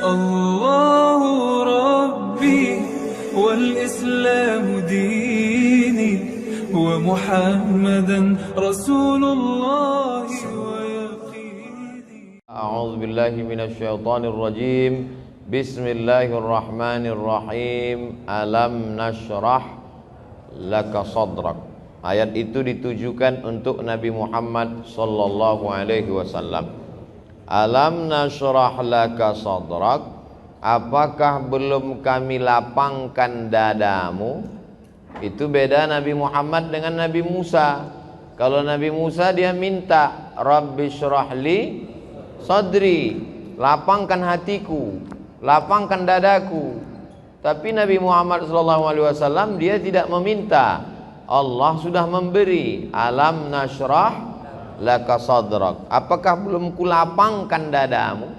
الله ربي والإسلام ديني ومحمدا رسول الله ويقيني. أعوذ بالله من الشيطان الرجيم. بسم الله الرحمن الرحيم. Alam nashrah laka sadrak. Ayat itu ditujukan untuk Nabi Muhammad sallallahu alaihi wasallam. Alam nashrah laka sadrak. Apakah belum kami lapangkan dadamu? Itu beda Nabi Muhammad dengan Nabi Musa. Kalau Nabi Musa dia minta Rabbi syrahli sadri, lapangkan hatiku, lapangkan dadaku. Tapi Nabi Muhammad SAW dia tidak meminta. Allah sudah memberi. Alam nashrah laka sadrak. Apakah belum kulapangkan dadamu?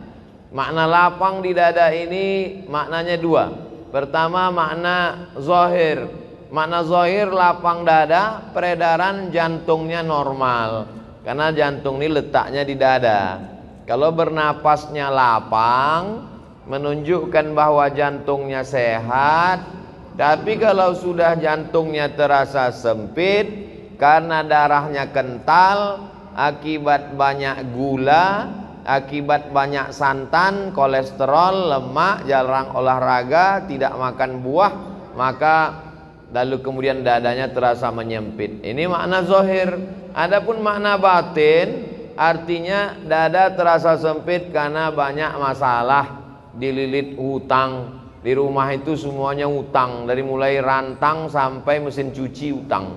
Makna lapang di dada ini maknanya dua. Pertama makna zahir. Makna zahir lapang dada, peredaran jantungnya normal. Karena jantung ini letaknya di dada. Kalau bernapasnya lapang, menunjukkan bahwa jantungnya sehat. Tapi kalau sudah jantungnya terasa sempit karena darahnya kental, akibat banyak gula, akibat banyak santan, kolesterol, lemak, jarang olahraga, tidak makan buah, maka lalu kemudian dadanya terasa menyempit. Ini makna zahir. Adapun makna batin, artinya dada terasa sempit karena banyak masalah, dililit hutang. Di rumah itu semuanya hutang, dari mulai rantang sampai mesin cuci hutang.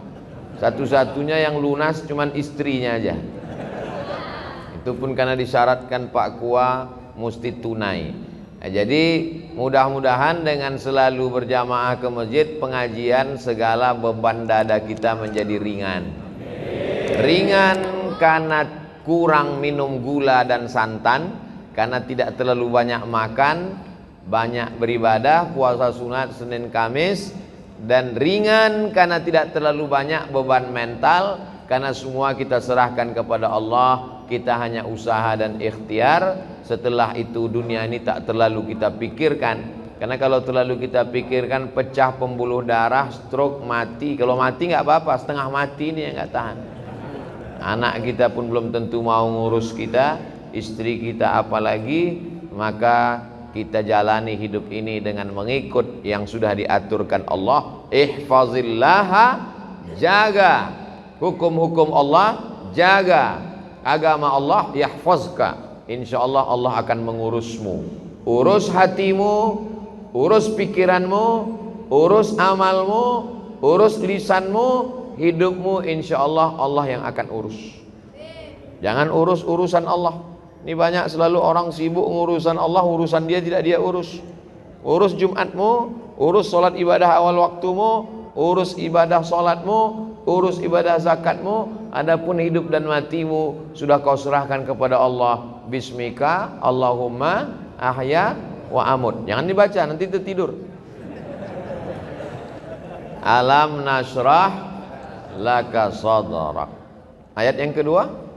Satu-satunya yang lunas cuman istrinya aja. Itu pun karena disyaratkan Pak Kua mesti tunai. Jadi mudah-mudahan dengan selalu berjamaah ke masjid, pengajian, segala beban dada kita menjadi ringan. Ringan karena kurang minum gula dan santan, karena tidak terlalu banyak makan, banyak beribadah, puasa sunat Senin Kamis, dan ringan karena tidak terlalu banyak beban mental, karena semua kita serahkan kepada Allah. Kita hanya usaha dan ikhtiar. Setelah itu dunia ini tak terlalu kita pikirkan, karena kalau terlalu kita pikirkan pecah pembuluh darah, stroke, mati. Kalau mati nggak apa-apa, setengah mati ini yang nggak tahan. Anak kita pun belum tentu mau ngurus kita, istri kita apalagi. Maka kita jalani hidup ini dengan mengikut yang sudah diaturkan Allah. Ihfazillaha, jaga hukum-hukum Allah, jaga agama Allah, yahfazka. Insyaallah Allah akan mengurusmu. Urus hatimu, urus pikiranmu, urus amalmu, urus lisanmu, hidupmu, insyaallah Allah yang akan urus. Jangan urus urusan Allah. Ini banyak selalu orang sibuk ngurusan Allah, urusan dia tidak dia urus. Urus Jumatmu, urus solat ibadah awal waktumu, urus ibadah solatmu, urus ibadah zakatmu. Adapun hidup dan matimu sudah kau serahkan kepada Allah. Bismika Allahumma ahya wa amut. Jangan dibaca, nanti tertidur. Alam nashrah laka sadrak. Ayat yang kedua,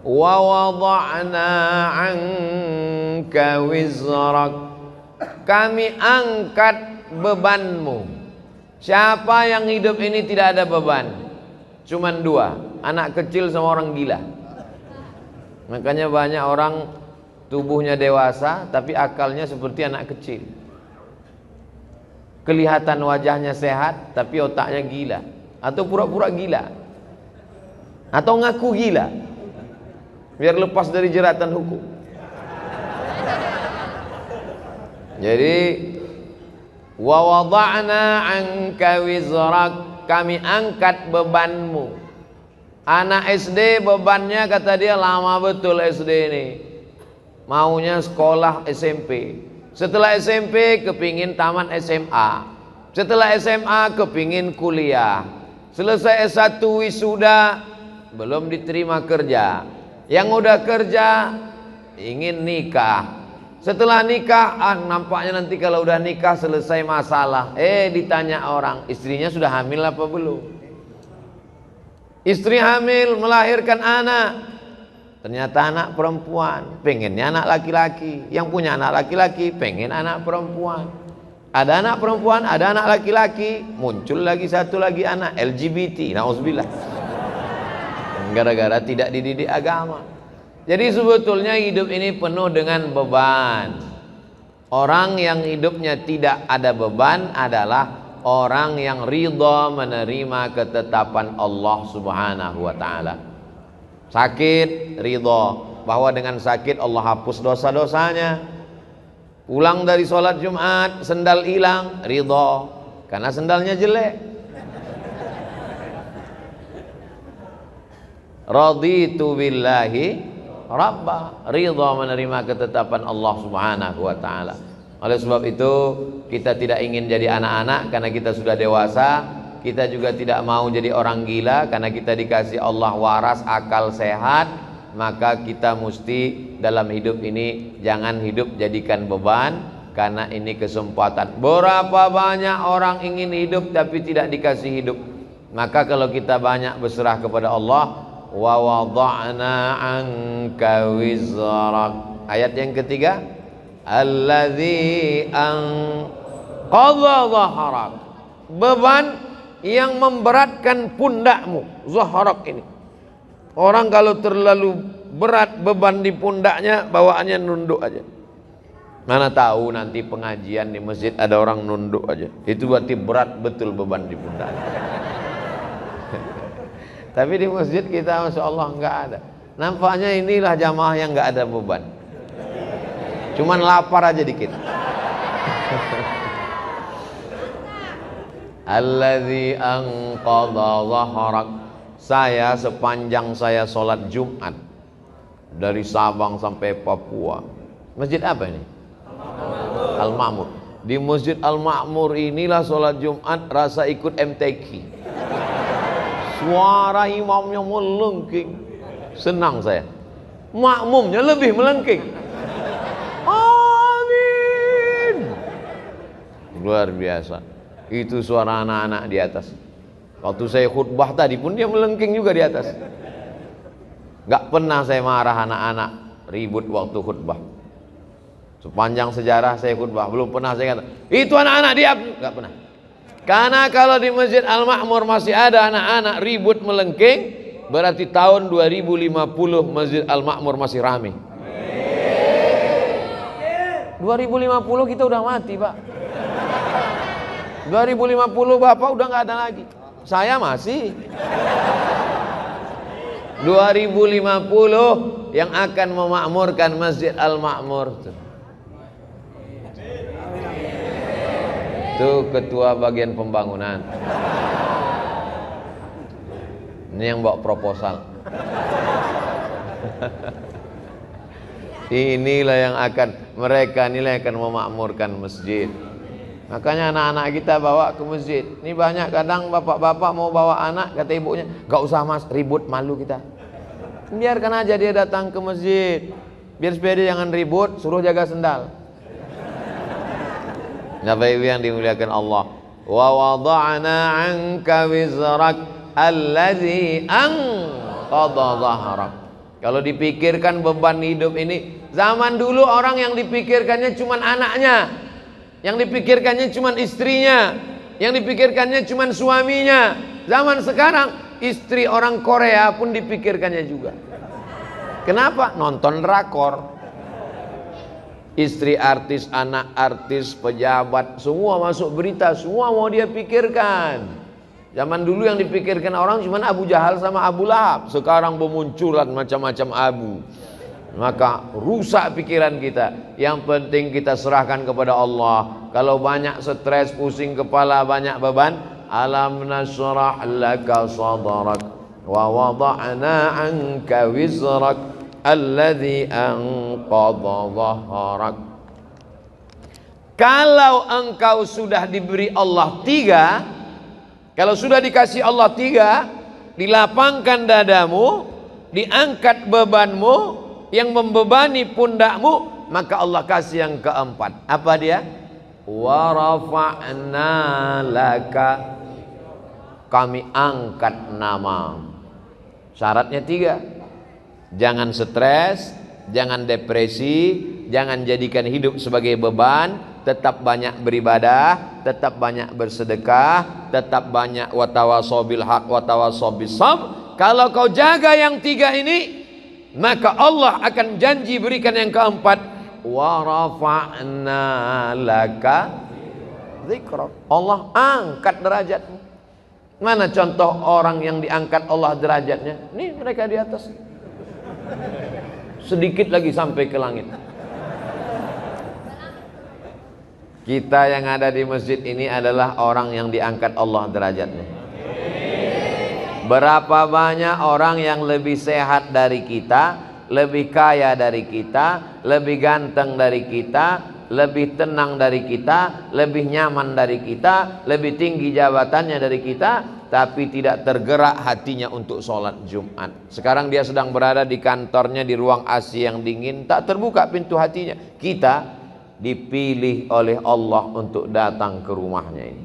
wa wada'na 'anka wizrak. Kami angkat bebanmu. Siapa yang hidup ini tidak ada beban? Cuman dua, anak kecil sama orang gila. Makanya banyak orang tubuhnya dewasa tapi akalnya seperti anak kecil. Kelihatan wajahnya sehat tapi otaknya gila, atau pura-pura gila, atau ngaku gila biar lepas dari jeratan hukum. Jadi wa wada'na 'anka wizrak, kami angkat bebanmu. Anak SD bebannya kata dia lama betul SD ini. Maunya sekolah SMP. Setelah SMP kepingin tamat SMA. Setelah SMA kepingin kuliah. Selesai S1 wisuda belum diterima kerja. Yang udah kerja ingin nikah. Setelah nikah, nampaknya nanti kalau udah nikah selesai masalah. Ditanya orang, istrinya sudah hamil apa belum? Istri hamil, melahirkan anak. Ternyata anak perempuan, pengennya anak laki-laki. Yang punya anak laki-laki pengen anak perempuan. Ada anak perempuan, ada anak laki-laki, muncul lagi satu lagi anak LGBT. Nauzubillah. Gara-gara tidak dididik agama. Jadi sebetulnya hidup ini penuh dengan beban. Orang yang hidupnya tidak ada beban adalah orang yang ridha menerima ketetapan Allah Subhanahu wa taala. Sakit, ridha bahwa dengan sakit Allah hapus dosa-dosanya. Pulang dari sholat Jumat, sendal hilang, ridha karena sendalnya jelek. Raditu billahi Rabba, ridha menerima ketetapan Allah Subhanahu wa taala. Oleh sebab itu kita tidak ingin jadi anak-anak karena kita sudah dewasa. Kita juga tidak mau jadi orang gila karena kita dikasih Allah waras, akal sehat. Maka kita mesti dalam hidup ini jangan hidup jadikan beban, karena ini kesempatan. Berapa banyak orang ingin hidup tapi tidak dikasih hidup. Maka kalau kita banyak berserah kepada Allah, wa wada'na anka wizrak. Ayat yang ketiga, alladzi anqadha dhahrak, beban yang memberatkan pundakmu. Zahrak ini, orang kalau terlalu berat beban di pundaknya, bawaannya nunduk aja. Mana tahu nanti pengajian di masjid ada orang nunduk aja, itu berarti berat betul beban di pundaknya. Tapi di masjid kita Masya Allah nggak ada. Nampaknya inilah jamaah yang nggak ada beban, cuman lapar aja dikit. Alladzi anqadha dhahrak. Saya sepanjang saya sholat Jumat dari Sabang sampai Papua. Masjid apa ini? Al-Ma'mur. Di Masjid Al-Ma'mur inilah sholat Jumat rasa ikut MTQ. Suara imamnya melengking, senang saya. Makmumnya lebih melengking. Amin. Luar biasa. Itu suara anak-anak di atas. Waktu saya khutbah tadi pun dia melengking juga di atas. Gak pernah saya marah anak-anak ribut waktu khutbah. Sepanjang sejarah saya khutbah belum pernah saya kata itu anak-anak diam, gak pernah. Karena kalau di Masjid Al-Ma'mur masih ada anak-anak ribut melengking, berarti tahun 2050 Masjid Al-Ma'mur masih ramai. 2050 kita udah mati, Pak. 2050 Bapak udah nggak ada lagi. Saya masih. 2050 yang akan memakmurkan Masjid Al-Ma'mur. Itu ketua bagian pembangunan. Ini yang bawa proposal. Inilah yang akan, mereka inilah yang akan memakmurkan masjid. Makanya anak-anak kita bawa ke masjid. Ini banyak kadang bapak-bapak mau bawa anak, kata ibunya, gak usah mas, ribut, malu kita. Biarkan aja dia datang ke masjid. Biar supaya dia jangan ribut, suruh jaga sendal. Bapak Ibu yang dimuliakan Allah, wa wada'na 'anka wizrak alladzi anqadha dhahrak. Kalau dipikirkan beban hidup ini, zaman dulu orang yang dipikirkannya cuma anaknya, yang dipikirkannya cuma istrinya, yang dipikirkannya cuma suaminya. Zaman sekarang istri orang Korea pun dipikirkannya juga. Kenapa? Nonton drakor. Istri artis, anak artis, pejabat, semua masuk berita, semua mau dia pikirkan. Zaman dulu yang dipikirkan orang cuma Abu Jahal sama Abu Lahab. Sekarang bermunculan macam-macam Abu. Maka rusak pikiran kita. Yang penting kita serahkan kepada Allah. Kalau banyak stres, pusing kepala, banyak beban, alam nashrah laka sadrak wa wada'na 'anka wizrak alladzi anqadha dhahrak. Kalau engkau sudah diberi Allah 3, kalau sudah dikasih Allah 3, dilapangkan dadamu, diangkat bebanmu yang membebani pundakmu, maka Allah kasih yang keempat. Apa dia? Wa rafa'na laka, kami angkat nama. Syaratnya 3. Jangan stres, jangan depresi, jangan jadikan hidup sebagai beban. Tetap banyak beribadah, tetap banyak bersedekah, tetap banyak watawasau bil haq watawasau bis sabr. Kalau kau jaga yang tiga ini, maka Allah akan janji berikan yang keempat, wa rafa'na laka dzikrak. Allah angkat derajatmu. Mana contoh orang yang diangkat Allah derajatnya? Nih mereka di atas. Sedikit lagi sampai ke langit. Kita yang ada di masjid ini adalah orang yang diangkat Allah derajatnya. Berapa banyak orang yang lebih sehat dari kita, lebih kaya dari kita, lebih ganteng dari kita, lebih tenang dari kita, lebih nyaman dari kita, lebih tinggi jabatannya dari kita, tapi tidak tergerak hatinya untuk sholat Jumat. Sekarang dia sedang berada di kantornya di ruang AC yang dingin, tak terbuka pintu hatinya. Kita dipilih oleh Allah untuk datang ke rumahnya ini.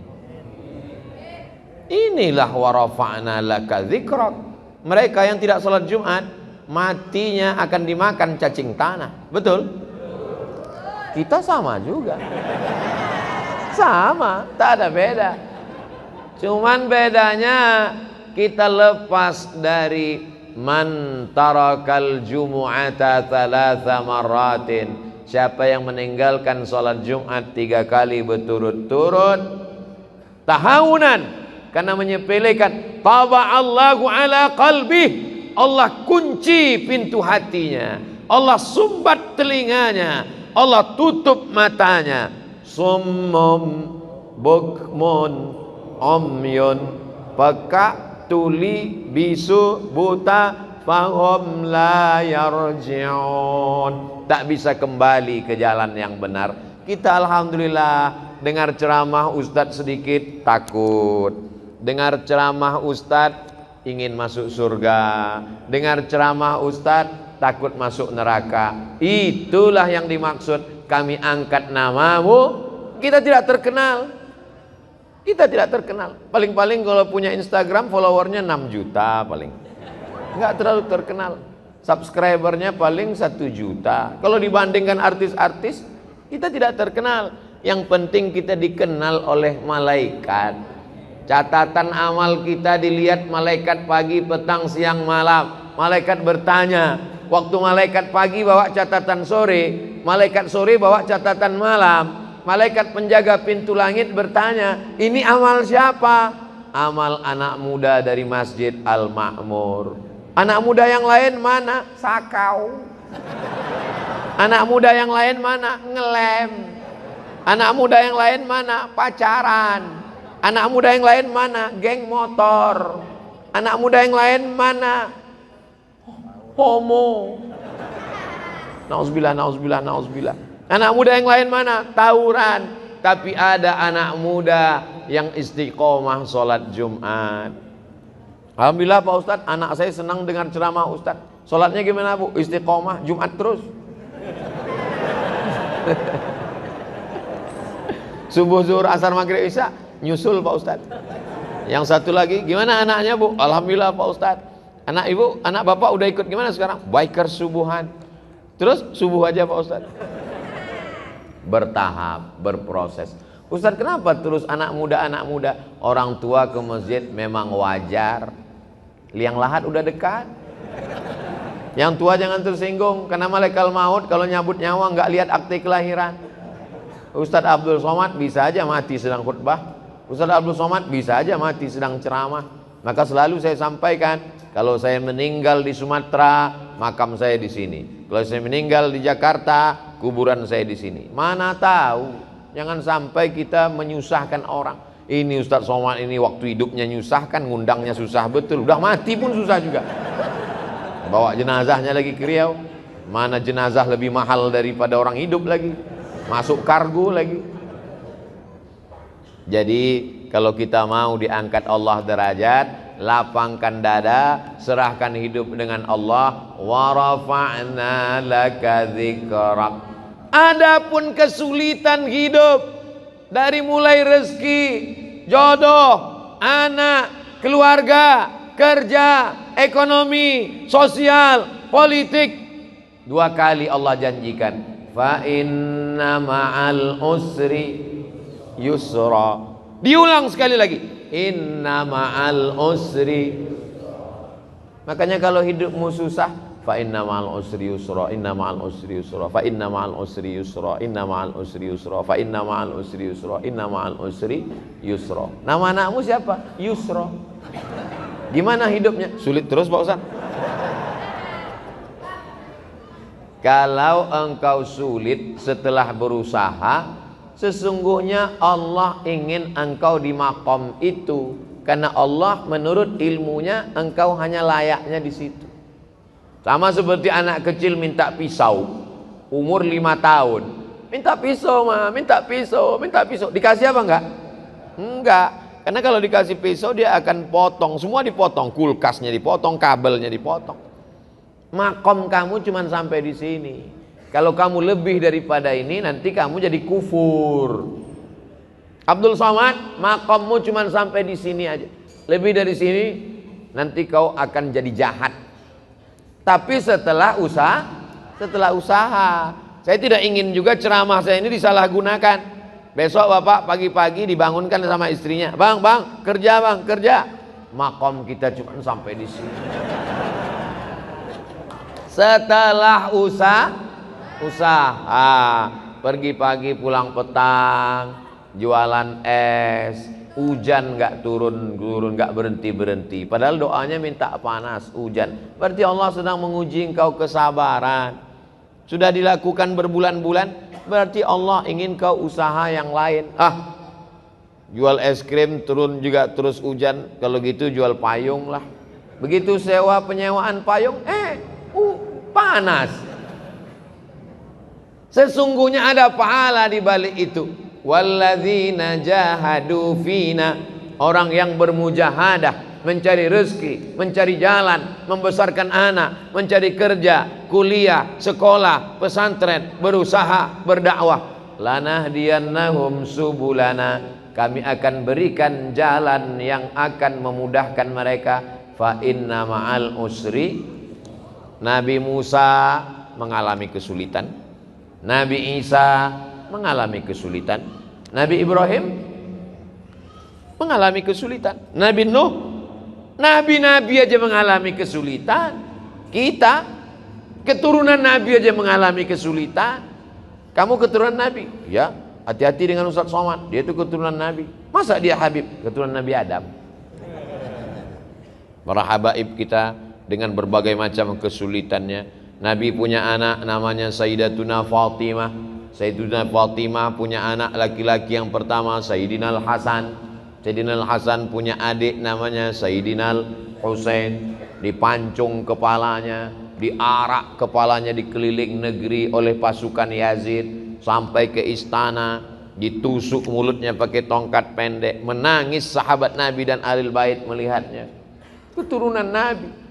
Inilah wa rafa'na laka dzikrak. Mereka yang tidak sholat Jumat, matinya akan dimakan cacing tanah. Betul? Kita sama juga. Sama, tak ada beda. Cuman bedanya kita lepas dari man tarakal jumu'ata thalatha marratin. Siapa yang meninggalkan sholat Jumat 3 kali berturut-turut tahawunan, karena menyepelekan, taba'allahu ala qalbih, Allah kunci pintu hatinya, Allah sumbat telinganya, Allah tutup matanya. Summum bukmun umyun, peka, tuli, bisu, buta, fahum la yarji'un, tak bisa kembali ke jalan yang benar. Kita alhamdulillah dengar ceramah ustadz sedikit takut, dengar ceramah ustadz ingin masuk surga, dengar ceramah ustadz takut masuk neraka. Itulah yang dimaksud kami angkat namamu. Kita tidak terkenal, kita tidak terkenal. Paling-paling kalau punya Instagram followernya 6 juta paling, nggak terlalu terkenal. Subscribernya paling 1 juta. Kalau dibandingkan artis-artis, kita tidak terkenal. Yang penting kita dikenal oleh malaikat. Catatan amal kita dilihat malaikat pagi, petang, siang, malam. Malaikat bertanya. Waktu malaikat pagi bawa catatan sore, malaikat sore bawa catatan malam. Malaikat penjaga pintu langit bertanya, ini amal siapa? Amal anak muda dari Masjid Al-Ma'mur. Anak muda yang lain mana? Sakau. Anak muda yang lain mana? Ngelem. Anak muda yang lain mana? Pacaran. Anak muda yang lain mana? Geng motor. Anak muda yang lain mana? Homo. Nauzubillah, nauzubillah, nauzubillah. Anak muda yang lain mana? Tawuran. Tapi ada anak muda yang istiqomah sholat Jumat. Alhamdulillah Pak Ustadz, anak saya senang dengar ceramah Ustadz. Sholatnya gimana Bu? Istiqomah, Jumat terus. Subuh, zuhur, asar, maghrib, isya nyusul Pak Ustadz. Yang satu lagi, gimana anaknya Bu? Alhamdulillah Pak Ustadz. Anak ibu, anak bapak udah ikut gimana sekarang? Biker subuhan. Terus subuh aja Pak Ustadz. Bertahap, berproses. Ustadz kenapa terus anak muda? Orang tua ke masjid memang wajar. Liang lahat udah dekat. Yang tua jangan tersinggung, karena malaikat maut kalau nyabut nyawa nggak lihat akte kelahiran. Ustadz Abdul Somad bisa aja mati sedang khutbah. Ustadz Abdul Somad bisa aja mati sedang ceramah. Maka selalu saya sampaikan, kalau saya meninggal di Sumatera, makam saya di sini. Kalau saya meninggal di Jakarta, kuburan saya di sini. Mana tahu, jangan sampai kita menyusahkan orang. Ini Ustadz Somad ini waktu hidupnya nyusahkan, ngundangnya susah betul. Udah mati pun susah juga. Bawa jenazahnya lagi ke Riau. Mana jenazah lebih mahal daripada orang hidup lagi. Masuk kargo lagi. Jadi kalau kita mau diangkat Allah derajat, lapangkan dada, serahkan hidup dengan Allah. Wa rafa'na laka dzikrak. Adapun kesulitan hidup, dari mulai rezeki, jodoh, anak, keluarga, kerja, ekonomi, sosial, politik. 2 kali Allah janjikan, fa inna ma'al usri yusra. Diulang sekali lagi, inna ma'al usri. Makanya kalau hidupmu susah, fa inna ma'al usri yusra, inna ma'al usri yusra, fa inna ma'al usri yusra, inna ma'al usri yusra, fa inna ma'al usri yusra, inna ma'al usri yusra. Nama anakmu siapa? Yusra. Gimana hidupnya? Sulit terus Pak Ustaz. Kalau engkau sulit setelah berusaha, sesungguhnya Allah ingin engkau di makom itu, karena Allah menurut ilmunya engkau hanya layaknya di situ. Sama seperti anak kecil minta pisau, umur 5 tahun, minta pisau ma, minta pisau, minta pisau. Dikasih apa enggak? Enggak. Karena kalau dikasih pisau dia akan potong, semua dipotong, kulkasnya dipotong, kabelnya dipotong. Makom kamu cuma sampai di sini. Kalau kamu lebih daripada ini, nanti kamu jadi kufur. Abdul Somad, makommu cuma sampai di sini aja. Lebih dari sini, nanti kau akan jadi jahat. Tapi setelah usaha, saya tidak ingin juga ceramah saya ini disalahgunakan. Besok bapak pagi-pagi dibangunkan sama istrinya, bang, kerja bang, kerja. Makom kita cuma sampai di sini. Setelah usaha, pergi pagi pulang petang, jualan es, hujan nggak turun nggak berhenti. Padahal doanya minta panas, hujan. Berarti Allah sedang menguji engkau kesabaran. Sudah dilakukan berbulan-bulan, berarti Allah ingin kau usaha yang lain. Jual es krim turun juga terus hujan, kalau gitu jual payung lah. Begitu sewa penyewaan payung, panas. Sesungguhnya ada pahala di balik itu. Walladzina jahadu fina, orang yang bermujahadah, mencari rezeki, mencari jalan, membesarkan anak, mencari kerja, kuliah, sekolah, pesantren, berusaha, berdakwah. Lanahdiyannahum subulana, kami akan berikan jalan yang akan memudahkan mereka. Fa inna ma'al usri. Nabi Musa mengalami kesulitan, Nabi Isa mengalami kesulitan, Nabi Ibrahim mengalami kesulitan, Nabi Nuh, nabi-nabi aja mengalami kesulitan. Kita keturunan nabi aja mengalami kesulitan. Kamu keturunan nabi? Ya, hati-hati dengan Ustaz Somad, dia itu keturunan nabi. Masa dia Habib? Keturunan Nabi Adam. Para habaib kita dengan berbagai macam kesulitannya. Nabi punya anak namanya Sayyidatuna Fatimah. Sayyidatuna Fatimah punya anak laki-laki yang pertama Sayyidina Al-Hasan. Sayyidina Al-Hasan punya adik namanya Sayyidina Al-Husain. Dipancung kepalanya, diarak kepalanya di keliling negeri oleh pasukan Yazid sampai ke istana, ditusuk mulutnya pakai tongkat pendek. Menangis sahabat Nabi dan Ahlul Bait melihatnya. Keturunan Nabi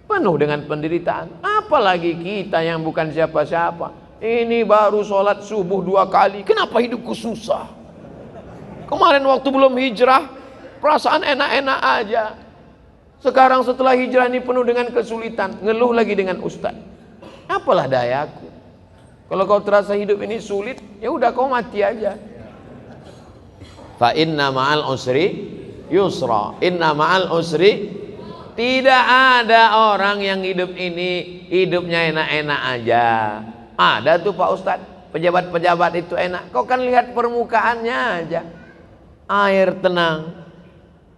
penuh dengan penderitaan. Apalagi kita yang bukan siapa-siapa. Ini baru sholat subuh 2 kali, kenapa hidupku susah? Kemarin waktu belum hijrah perasaan enak-enak aja. Sekarang setelah hijrah ini penuh dengan kesulitan, ngeluh lagi dengan ustaz. Apalah dayaku. Kalau kau terasa hidup ini sulit, ya udah kau mati aja. Fa inna ma'al usri yusra. Inna ma'al usri. Tidak ada orang yang hidup ini hidupnya enak-enak aja. Ada tuh Pak Ustadz, pejabat-pejabat itu enak. Kau kan lihat permukaannya aja, air tenang,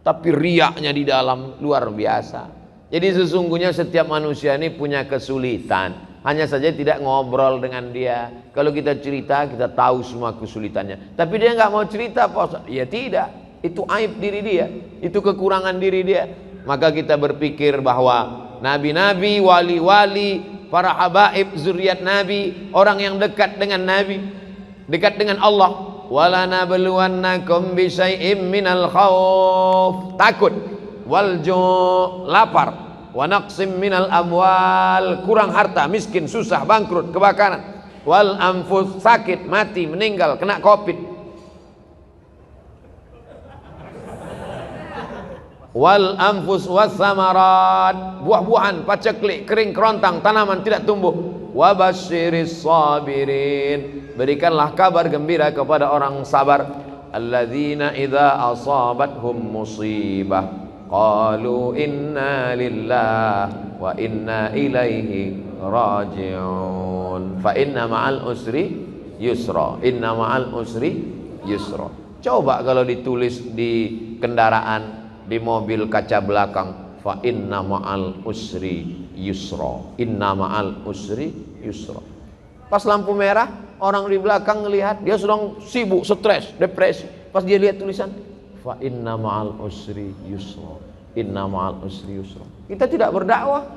tapi riaknya di dalam luar biasa. Jadi sesungguhnya setiap manusia ini punya kesulitan, hanya saja tidak ngobrol dengan dia. Kalau kita cerita, kita tahu semua kesulitannya. Tapi dia nggak mau cerita Pak Ustadz. Ya tidak, itu aib diri dia, itu kekurangan diri dia. Maka kita berpikir bahwa nabi-nabi, wali-wali, para habaib, zuriat nabi, orang yang dekat dengan nabi, dekat dengan Allah. Wala nabluwannakum bisyai'im minal khauf, takut, wal ju', lapar, wa naqsim minal amwal, kurang harta, miskin, susah, bangkrut, kebakaran, wal anfus, sakit, mati, meninggal, kena covid. wal anfus was samarat, buah-buahan, paceklik, kering kerontang, tanaman tidak tumbuh. Wa basyiris sabirin, berikanlah kabar gembira kepada orang sabar. Alladzina idza asabathum musibah qalu inna lillahi wa inna ilaihi raji'un. Fa inna ma'al usri yusra, inna ma'al usri yusra. Coba kalau ditulis di kendaraan, di mobil kaca belakang, fa inna ma'al usri yusra, inna ma'al usri yusra. Pas lampu merah, orang di belakang ngelihat, dia sedang sibuk, stres, depresi. Pas dia lihat tulisan, fa inna ma'al usri yusra, inna ma'al usri yusra. Kita tidak berdakwah,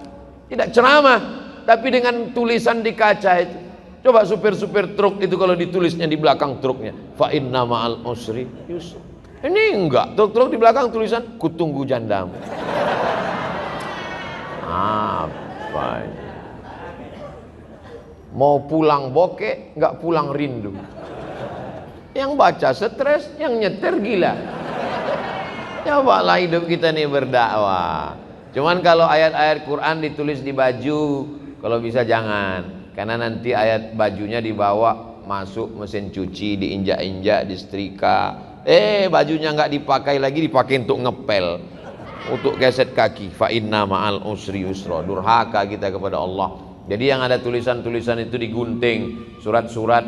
tidak ceramah, tapi dengan tulisan di kaca itu. Coba supir-supir truk itu kalau ditulisnya di belakang truknya, fa inna ma'al usri yusra. Ini enggak, truk-truk di belakang tulisan kutunggu jandamu. Apa ini? Mau pulang bokeh, enggak pulang rindu. Yang baca stres, yang nyetir gila. Cobalah hidup kita nih berdakwah. Cuman kalau ayat-ayat Quran ditulis di baju, kalau bisa jangan. Karena nanti ayat bajunya dibawa masuk mesin cuci, diinjak-injak, disetrika. Bajunya nggak dipakai lagi, dipakai untuk ngepel, untuk geset kaki. Fa inna ma'al usri yusra. Durhaka kita kepada Allah. Jadi yang ada tulisan-tulisan itu digunting, surat-surat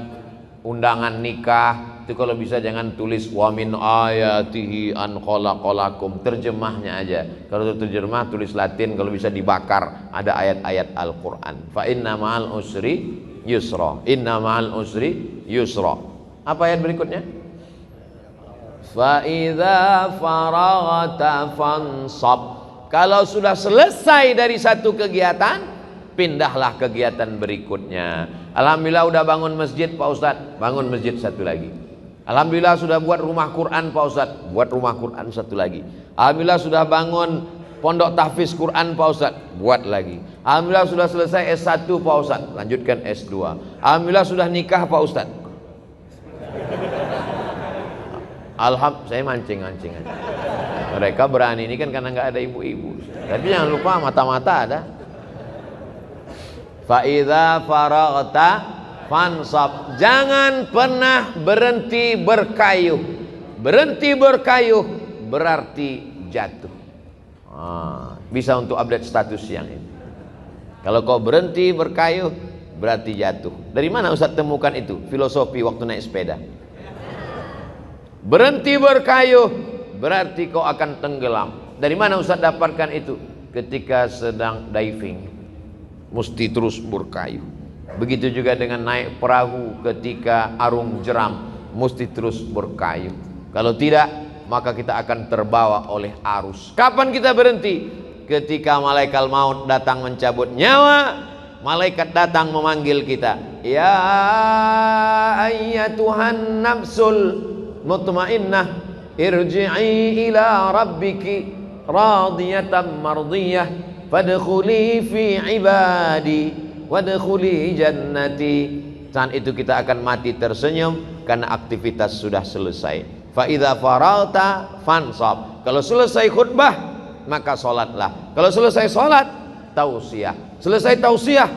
undangan nikah itu kalau bisa jangan tulis wa min ayatihi an khalaqalakum, terjemahnya aja. Kalau terjemah tulis Latin, kalau bisa dibakar, ada ayat-ayat Al-Qur'an. Fa inna ma'al usri yusra, inna ma'al usri yusra. Apa ayat berikutnya? Fa idza faraghta fansab. Kalau sudah selesai dari satu kegiatan, pindahlah kegiatan berikutnya. Alhamdulillah udah bangun masjid Pak Ustadz, bangun masjid satu lagi. Alhamdulillah sudah buat rumah Quran Pak Ustadz, buat rumah Quran satu lagi. Alhamdulillah sudah bangun pondok tahfiz Quran Pak Ustadz, buat lagi. Alhamdulillah sudah selesai S1 Pak Ustadz, lanjutkan S2. Alhamdulillah sudah nikah Pak Ustadz. Saya mancing. Mereka berani ini kan karena nggak ada ibu-ibu. Tapi jangan lupa mata-mata ada. Fa idza faraghta fansab. Jangan pernah berhenti berkayuh. Berhenti berkayuh berarti jatuh. Bisa untuk update status yang ini. Kalau kau berhenti berkayuh berarti jatuh. Dari mana Ustaz temukan itu? Filosofi waktu naik sepeda. Berhenti berkayuh berarti kau akan tenggelam. Dari mana Ustaz dapatkan itu? Ketika sedang diving, mesti terus berkayuh. Begitu juga dengan naik perahu ketika arung jeram, mesti terus berkayuh. Kalau tidak, maka kita akan terbawa oleh arus. Kapan kita berhenti? Ketika malaikat maut datang mencabut nyawa, malaikat datang memanggil kita, ya ayyatuhan nafsul mutmainnah irji'i ila rabbiki radiyatan mardiyah fadkhuli fi ibadi wadkhuli jannati. Saat itu kita akan mati tersenyum karena aktivitas sudah selesai. Fa idza faragta fansab. Kalau selesai khutbah maka salatlah. Kalau selesai salat tausiah. Selesai tausiah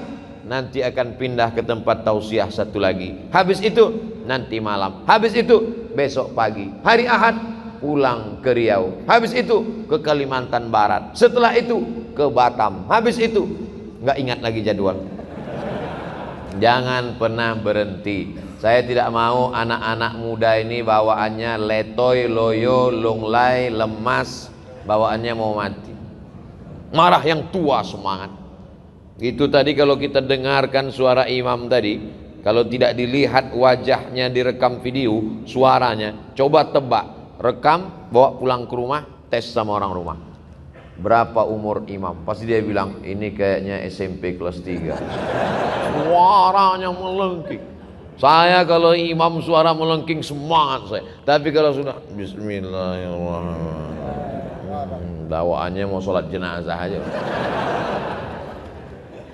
nanti akan pindah ke tempat tausiah satu lagi. Habis itu nanti malam. Habis itu besok pagi. Hari Ahad pulang ke Riau. Habis itu ke Kalimantan Barat. Setelah itu ke Batam. Habis itu nggak ingat lagi jadwal. Jangan pernah berhenti. Saya tidak mau anak-anak muda ini bawaannya letoy, loyo, lunglai, lemas, bawaannya mau mati. Marah yang tua semangat. Itu tadi kalau kita dengarkan suara imam tadi, kalau tidak dilihat wajahnya direkam video, suaranya, coba tebak, rekam, bawa pulang ke rumah, tes sama orang rumah. Berapa umur imam? Pasti dia bilang, ini kayaknya SMP kelas 3. Suaranya melengking. Saya kalau imam suara melengking semangat saya. Tapi kalau sudah Bismillahirrahmanirrahim, bawaannya mau sholat jenazah aja.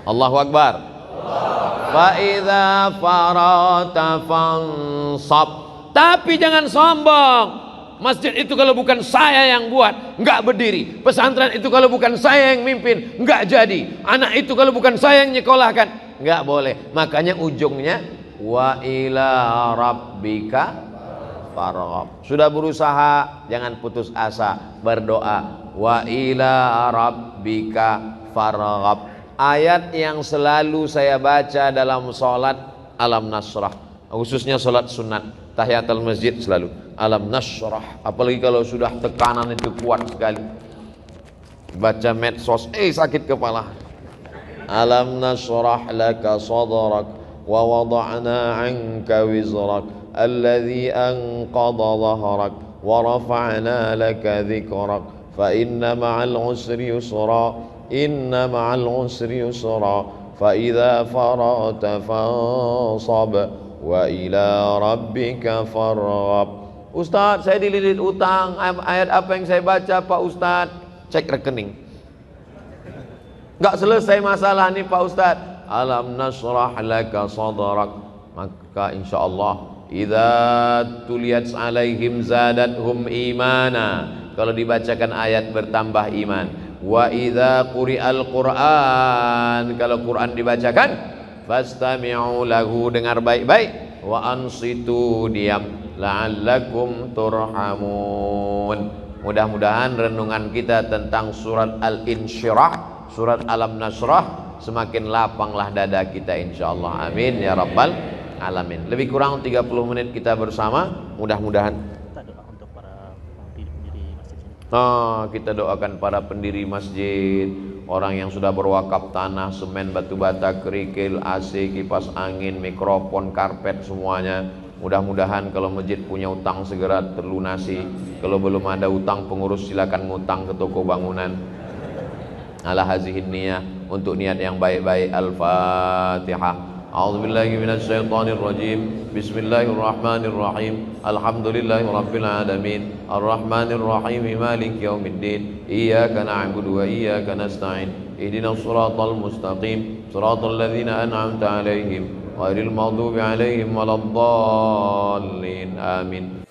Allahu Akbar. Fa idza farata fansab. Tapi jangan sombong. Masjid itu kalau bukan saya yang buat, nggak berdiri. Pesantren itu kalau bukan saya yang mimpin, nggak jadi. Anak itu kalau bukan saya yang nyekolahkan, nggak boleh. Makanya ujungnya wa ila rabbika farghab. Sudah berusaha, jangan putus asa, berdoa. Wa ila rabbika farghab. Ayat yang selalu saya baca dalam sholat Alam Nasrah, khususnya sholat sunat tahiyatul masjid selalu Alam Nasrah. Apalagi kalau sudah tekanan itu kuat sekali, baca medsos sakit kepala. Alam nasrah laka sadrak wa wada'na anka wizrak alladhi anqadha dhahrak wa rafa'na laka dhikrak fa inna ma'al usri yusra inna ma'al usri yusra fa idza faragta fansab wa ila rabbika farghab. Ustaz, saya dililit utang. Ayat apa yang saya baca Pak Ustaz? Cek rekening. Enggak selesai masalah nih Pak Ustaz. Alam nasrah laka sadrak. Maka insyaallah idza tuliyat alaihim zadathum imana. Kalau dibacakan ayat bertambah iman. Wa idza quri'al Qur'an, kalau Quran dibacakan, fastami'u lahu, dengar baik-baik, wa ansitu, diam, la'allakum turhamun. Mudah-mudahan renungan kita tentang surat Al-Insyirah, surat Alam Nasrah, semakin lapanglah dada kita insyaallah. Amin ya rabbal alamin. Lebih kurang 30 menit kita bersama, mudah-mudahan. Kita doakan para pendiri masjid, orang yang sudah berwakaf tanah, semen, batu bata, kerikil, AC, kipas angin, mikrofon, karpet, semuanya. Mudah-mudahan kalau masjid punya utang segera terlunasi. Kalau belum ada utang pengurus silakan ngutang ke toko bangunan. Ala hazihin niyah, untuk niat yang baik-baik. Al-Fatihah. A'udzubillahi minasyaitonirrajim. Bismillahirrahmanirrahim. Alhamdulillahirabbil alamin. Arrahmanirrahim. Maliki yaumiddin. Iyyaka na'budu wa iyyaka nasta'in. Ihdinas siratal mustaqim. Siratal ladzina an'amta 'alaihim ghairil maghdubi 'alaihim waladdallin. Amin.